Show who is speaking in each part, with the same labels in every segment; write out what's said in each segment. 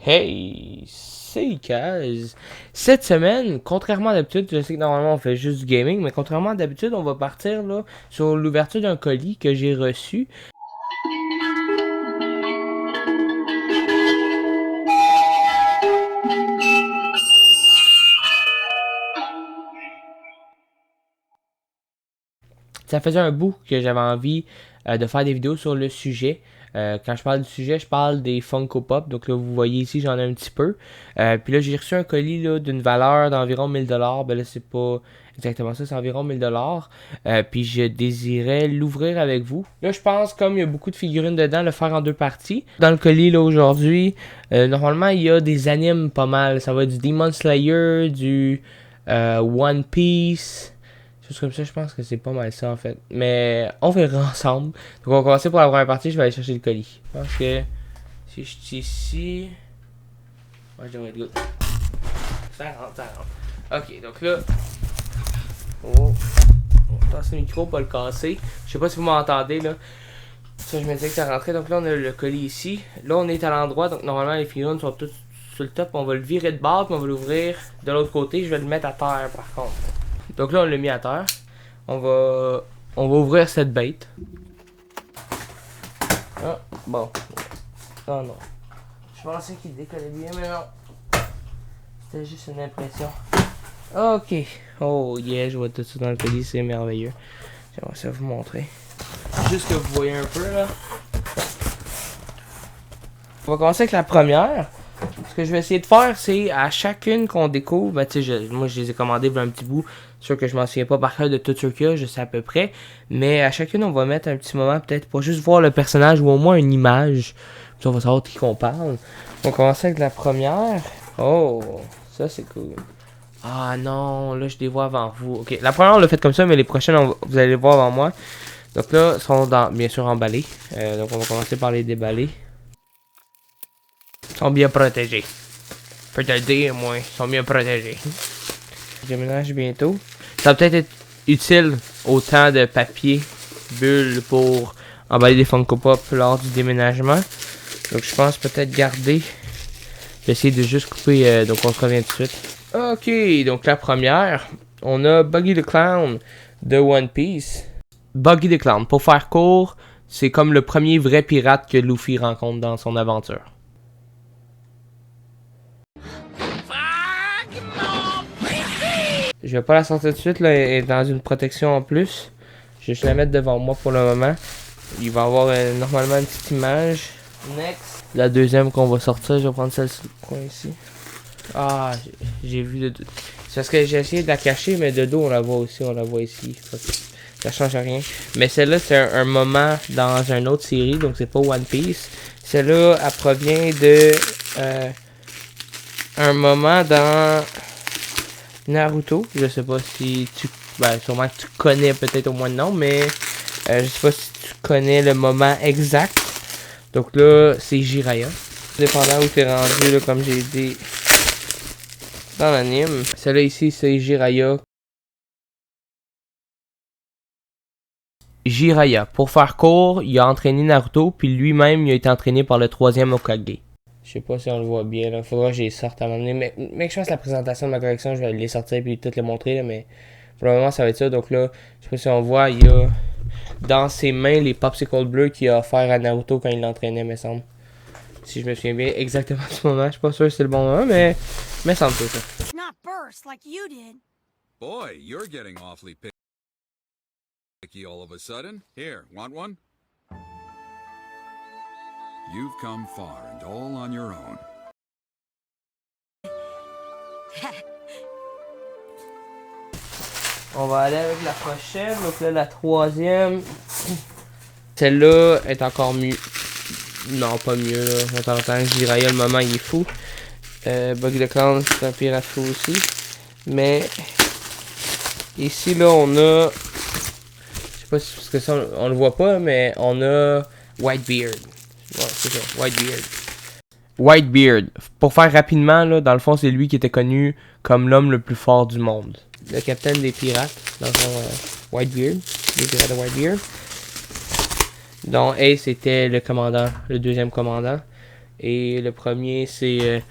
Speaker 1: Hey, c'est Kaz. Cette semaine, contrairement à d'habitude, je sais que normalement on fait juste du gaming, mais contrairement à d'habitude, on va partir là sur l'ouverture d'un colis que j'ai reçu. Ça faisait un bout que j'avais envie de faire des vidéos sur le sujet. Quand je parle du sujet, je parle des Funko Pop. Donc là, vous voyez ici, j'en ai un petit peu. Puis là, j'ai reçu un colis là, d'une valeur d'environ 1000$. Ben là, c'est pas exactement ça, c'est environ 1000$. Puis je désirais l'ouvrir avec vous. Là, je pense, comme il y a beaucoup de figurines dedans, le faire en deux parties. Dans le colis, là, aujourd'hui, normalement, il y a des animes pas mal. Ça va être du Demon Slayer, du One Piece. Juste comme ça, je pense que c'est pas mal ça en fait. Mais on verra ensemble. Donc on va commencer pour la première partie, je vais aller chercher le colis. Je pense que si je suis ici. Ouais, je devrais être good. Ça rentre, ça rentre. Ok, donc là. Oh. On va tasser le micro, pas le casser. Je sais pas si vous m'entendez là. Ça, je me disais que ça rentrait. Donc là, on a le colis ici. Là, on est à l'endroit. Donc normalement, les figurines sont toutes sur le top. On va le virer de bord, puis on va l'ouvrir de l'autre côté. Je vais le mettre à terre par contre. Donc là, on l'a mis à terre. On va ouvrir cette bête. Ah, bon. Oh non. Je pensais qu'il décollait bien, mais non. C'était juste une impression. Ok. Oh yeah, je vois tout ça dans le colis, c'est merveilleux. J'aimerais ça vous montrer. Juste que vous voyez un peu là. On va commencer avec la première. Ce que je vais essayer de faire, c'est à chacune qu'on découvre, ben, moi je les ai commandées pour un petit bout, sûr que je m'en souviens pas par cœur de tout ce qu'il y a, je sais à peu près, mais à chacune on va mettre un petit moment peut-être pour juste voir le personnage ou au moins une image, puis on va savoir de qui qu'on parle. On va commencer avec la première. Oh, ça c'est cool. Ah non, là je les vois avant vous. Ok, la première on l'a fait comme ça, mais les prochaines vous allez les voir avant moi. Donc là, ils sont bien sûr emballés, donc on va commencer par les déballer. Ils sont bien protégés. Je peux te le dire, moi, ils sont bien protégés. Je déménage bientôt. Ça va peut-être être utile autant de papier, bulles pour emballer des Funko Pop lors du déménagement. Donc je pense peut-être garder. Je vais essayer de juste couper, donc on se revient tout de suite. Ok, donc la première, on a Buggy the Clown de One Piece. Buggy the Clown, pour faire court, c'est comme le premier vrai pirate que Luffy rencontre dans son aventure. Je vais pas la sortir tout de suite, là, elle est dans une protection en plus. Je vais juste la mettre devant moi pour le moment. Il va y avoir normalement une petite image. Next. La deuxième qu'on va sortir, je vais prendre celle sur le coin ici. Ah, j'ai vu de dos. C'est parce que j'ai essayé de la cacher, mais de dos on la voit aussi, on la voit ici. Ça change rien. Mais celle-là, c'est un moment dans une autre série, donc c'est pas One Piece. Celle-là, elle provient de un moment dans Naruto. Je sais pas si tu... Ben, sûrement que tu connais peut-être au moins le nom, mais je sais pas si tu connais le moment exact. Donc là, c'est Jiraiya. Dépendant où t'es rendu, là, comme j'ai dit dans l'anime. Celle-là ici, c'est Jiraiya. Jiraiya. Pour faire court, il a entraîné Naruto, puis lui-même, il a été entraîné par le troisième Hokage. Je sais pas si on le voit bien, là. Faudra que je les sorte à m'amener. Mais que je fasse la présentation de ma collection, je vais les sortir et tout les montrer, là. Mais pour le moment, ça va être ça. Donc là, je sais pas si on voit, il y a dans ses mains les popsicles bleus qu'il a offert à Naruto quand il l'entraînait, me semble. Si je me souviens bien exactement de ce moment, je suis pas sûr si c'est le bon moment, mais semble que ça.
Speaker 2: Not burst like you did.
Speaker 3: Boy, you're getting awfully picky all of a sudden. Here, want one? You've come far and all on your own.
Speaker 1: On va aller avec la prochaine. Donc là, la troisième. Celle-là est encore mieux. Non, pas mieux, là. On t'entend, Jiraiya, le moment, il est fou. Buggy the Clown, c'est un pirate fou aussi. Mais ici, là, on a... Je sais pas si parce que ça, on le voit pas, mais on a Whitebeard. Ouais, c'est ça, Whitebeard. Whitebeard. Pour faire rapidement, là, dans le fond, c'est lui qui était connu comme l'homme le plus fort du monde. Le capitaine des pirates, dans le fond, Whitebeard. Les pirates de Whitebeard. Donc Ace était le commandant, le deuxième commandant. Et le premier, c'est...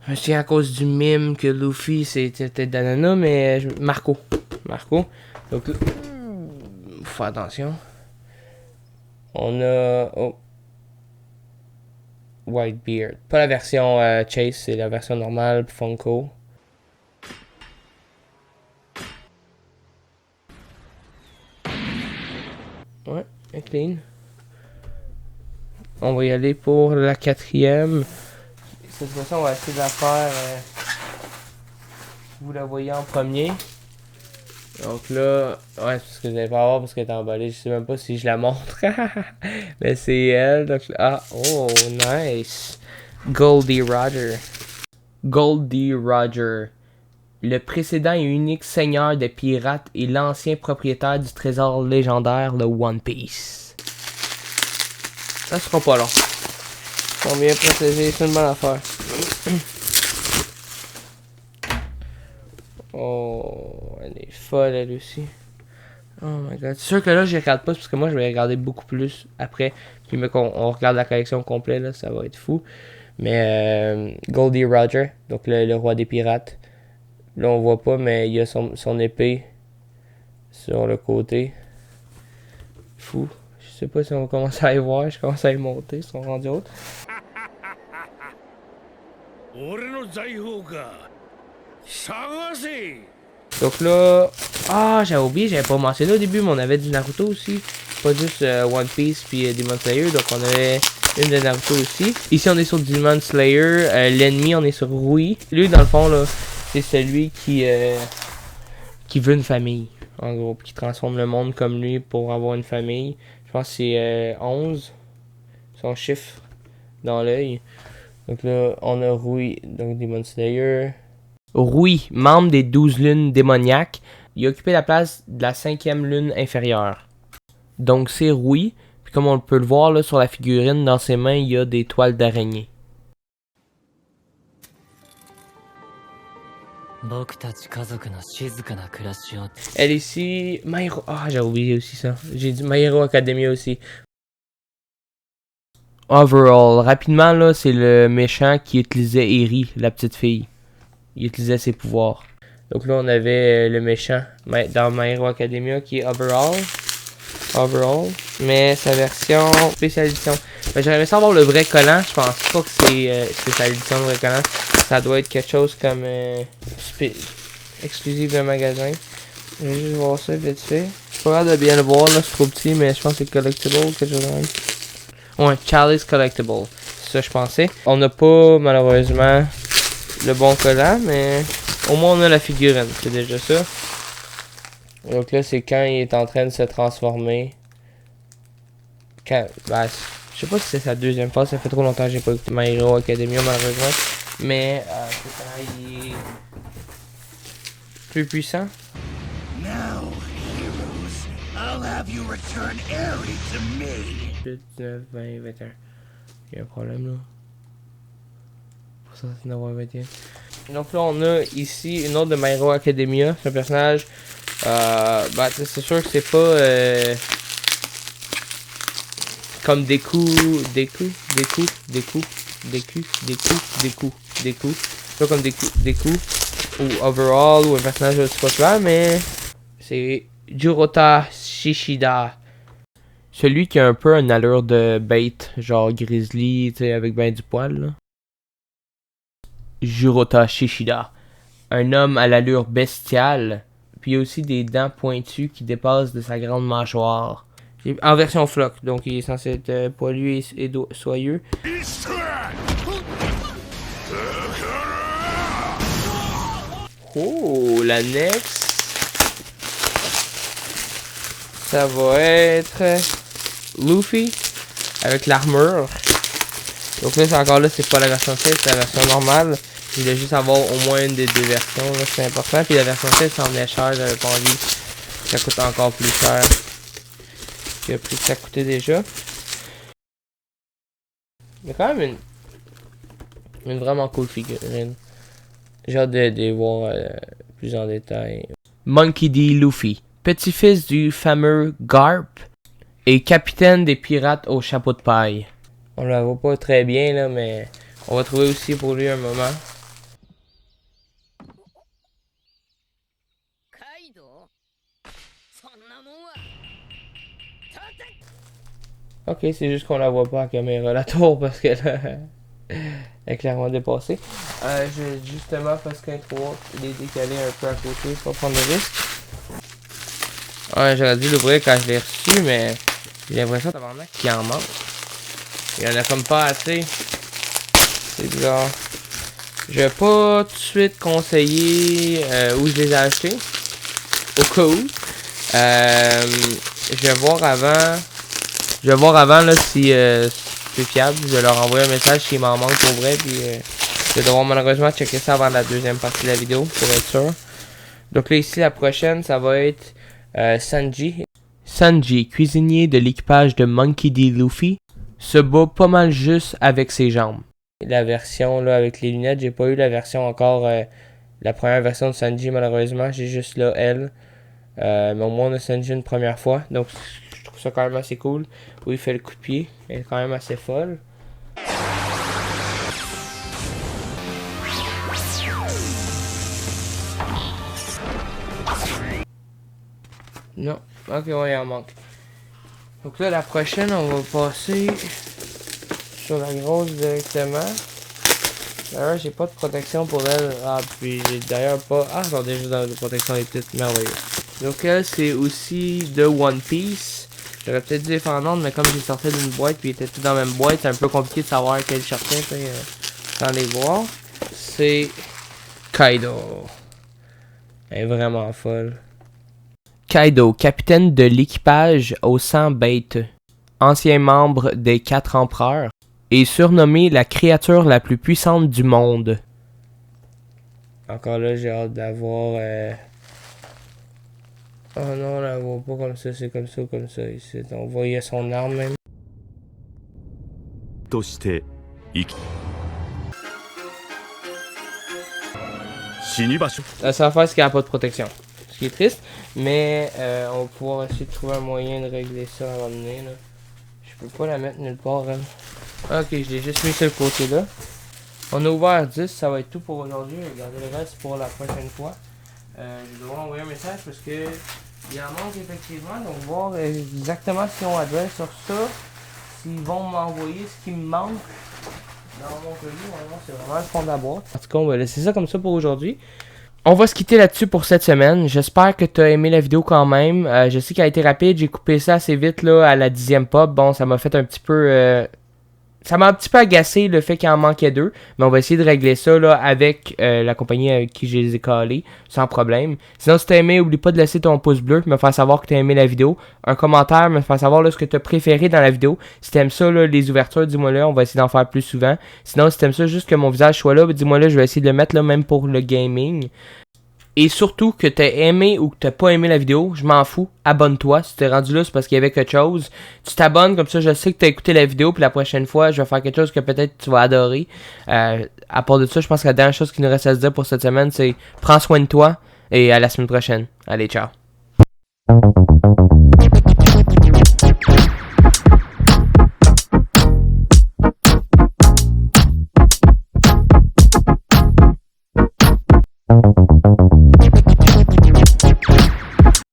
Speaker 1: je me souviens à cause du mime que Luffy, c'était Danana, mais... Marco. Donc là... faut faire attention. On a... Oh. Whitebeard. Pas la version Chase, c'est la version normale, Funko. Ouais, clean. On va y aller pour la 4e. Cette fois-ci, on va essayer de la faire. Vous la voyez en premier. Donc là, ouais, c'est ce que vous allez pas voir parce qu'elle est emballée. Je sais même pas si je la montre. Mais c'est elle. Donc là, ah, oh, nice. Goldie Roger. Goldie Roger. Le précédent et unique seigneur des pirates et l'ancien propriétaire du trésor légendaire, le One Piece. Ça sera pas long. Ils sont bien protégés, c'est une bonne affaire. Oh, elle est folle elle aussi. Oh my god. C'est sûr que là, je regarde pas parce que moi, je vais regarder beaucoup plus après. Puis, mais on regarde la collection complète, là, ça va être fou. Mais Goldie Roger, donc le roi des pirates. Là, on voit pas, mais il y a son épée sur le côté. Fou. Je sais pas si on va commencer à y voir. Je commence à y monter. Ils sont rendus hautes. Donc là... Ah, j'avais oublié. J'avais pas mentionné au début, mais on avait du Naruto aussi. Pas juste One Piece puis Demon Slayer. Donc on avait une de Naruto aussi. Ici, on est sur Demon Slayer. L'ennemi, on est sur Rui. Lui, dans le fond, là... c'est celui qui veut une famille, en gros, qui transforme le monde comme lui pour avoir une famille. Je pense que c'est 11, son chiffre dans l'œil. Donc là, on a Rui, donc Demon Slayer. Rui, membre des 12 lunes démoniaques, il a occupé la place de la 5e lune inférieure. Donc c'est Rui, puis comme on peut le voir là, sur la figurine, dans ses mains, il y a des toiles d'araignée. Elle ici, My Hero... Ah, j'ai oublié aussi ça. J'ai dit My Hero Academia aussi. Overall, rapidement là, c'est le méchant qui utilisait Eri, la petite fille. Il utilisait ses pouvoirs. Donc là, on avait le méchant dans My Hero Academia qui est Overall. Mais sa version spéciale édition. J'aimerais bien savoir le vrai collant. Je pense pas que c'est spéciale édition le vrai collant. Ça doit être quelque chose comme exclusif d'un magasin. Je vais juste voir ça vite fait. Je suis pas capable de bien le voir là, c'est trop petit, mais je pense que c'est collectible, quelque chose de même. Ouais, Chalice Collectible. C'est ça je pensais. On n'a pas malheureusement le bon collant, mais au moins on a la figurine, c'est déjà ça. Donc là, c'est quand il est en train de se transformer. Je sais pas si c'est sa deuxième phase, ça fait trop longtemps que j'ai pas écouté My Hero Academia malheureusement. Mais c'est quand il est plus puissant.
Speaker 4: Now, heroes, I'll have you return Eri to me.
Speaker 1: 19, 20, 21. Il y a un problème là. Pour ça, c'est 21. Donc là, on a ici une autre de My Hero Academia. C'est un personnage. C'est sûr que c'est pas comme Deku. Pas comme Deku ou Overall ou un personnage aussi populaire, mais c'est Jurota Shishida. Celui qui a un peu une allure de bait, genre grizzly, tu sais, avec ben du poil, là. Jurota Shishida. Un homme à l'allure bestiale, puis il y a aussi des dents pointues qui dépassent de sa grande mâchoire. En version floc, donc il est censé être poilu et soyeux. Oh, la next. Ça va être Luffy avec l'armure. Donc là, encore là, c'est pas la version 7, c'est la version normale. Je voulais juste avoir au moins une des deux versions, là, c'est important. Puis la version 7, ça en venait cher, j'avais pas envie que ça coûte encore plus cher que le prix que ça coûtait déjà. Il y a quand même une vraiment cool figurine. J'ai hâte de voir plus en détail. Monkey D. Luffy, petit-fils du fameux Garp et capitaine des pirates au chapeau de paille. On la voit pas très bien là, mais on va trouver aussi pour lui un moment. Ok, c'est juste qu'on la voit pas à la caméra la tour parce que là, elle est clairement dépassée. Justement parce qu'un 3, il est décalé un peu à côté pour prendre le risque. Ouais, j'aurais dû l'ouvrir quand je l'ai reçu, mais j'ai l'impression qu'il en manque. Il y en a comme pas assez. C'est bizarre. Je vais pas tout de suite conseiller où je les ai achetés. Au cas où. Je vais voir avant. Je vais voir avant là, si c'est fiable. Je vais leur envoyer un message s'il m'en manque pour vrai. Puis je vais devoir malheureusement checker ça avant la deuxième partie de la vidéo pour être sûr. Donc là ici la prochaine ça va être Sanji. Sanji, cuisinier de l'équipage de Monkey D. Luffy, se bat pas mal juste avec ses jambes. La version là avec les lunettes, j'ai pas eu la version encore, la première version de Sanji malheureusement, j'ai juste là elle. Mais au moins on a Sanji une première fois, donc je trouve ça quand même assez cool. Où il fait le coup de pied, elle est quand même assez folle. Non, ok ouais il en manque. Donc là la prochaine on va passer sur la grosse directement. D'ailleurs j'ai pas de protection pour elle. Ah puis j'ai d'ailleurs pas. Ah j'en ai juste dans la protection des petites merveilleuses. Donc elle c'est aussi de One Piece. J'aurais peut-être dû les faire en ordre, mais comme j'ai sorti d'une boîte puis ils étaient tous dans la même boîte, c'est un peu compliqué de savoir quel sortait sans les voir. C'est Kaido. Elle est vraiment folle. Kaido, capitaine de l'équipage au sang bête, ancien membre des 4 empereurs, est surnommé la créature la plus puissante du monde. Encore là, j'ai hâte d'avoir... Oh non, on la voit pas comme ça, c'est comme ça ou comme ça. Ici, on voyait son arme même. La seule affaire, c'est qu'il n'y a pas de protection. Ce qui est triste, mais on va pouvoir essayer de trouver un moyen de régler ça à un moment donné. Là. Je peux pas la mettre nulle part. Hein. Ok, je l'ai juste mis sur le côté là. On a ouvert 10, ça va être tout pour aujourd'hui. Regardez le reste pour la prochaine fois. Je vais devoir envoyer un message parce que il en manque effectivement. Donc voir exactement si on adresse sur ça. S'ils vont m'envoyer ce qui me manque dans mon colis. Vraiment, c'est vraiment le fond de la boîte. En tout cas, on va laisser ça comme ça pour aujourd'hui. On va se quitter là-dessus pour cette semaine. J'espère que tu as aimé la vidéo quand même. Je sais qu'elle a été rapide. J'ai coupé ça assez vite là à la 10e pop. Bon, ça m'a fait un petit peu... Ça m'a un petit peu agacé le fait qu'il en manquait 2. Mais on va essayer de régler ça là, avec la compagnie avec qui je les ai calés. Sans problème. Sinon, si tu as aimé, n'oublie pas de laisser ton pouce bleu. Me faire savoir que tu as aimé la vidéo. Un commentaire, me faire savoir là, ce que tu as préféré dans la vidéo. Si tu aimes ça, là, les ouvertures, dis-moi là. On va essayer d'en faire plus souvent. Sinon, si tu aimes ça, juste que mon visage soit là, dis-moi là. Je vais essayer de le mettre là, même pour le gaming. Et surtout que t'as aimé ou que t'as pas aimé la vidéo, je m'en fous, abonne-toi. Si t'es rendu là, c'est parce qu'il y avait quelque chose. Tu t'abonnes, comme ça je sais que t'as écouté la vidéo, puis la prochaine fois, je vais faire quelque chose que peut-être tu vas adorer. À part de ça, je pense que la dernière chose qui nous reste à se dire pour cette semaine, c'est prends soin de toi et à la semaine prochaine. Allez, ciao.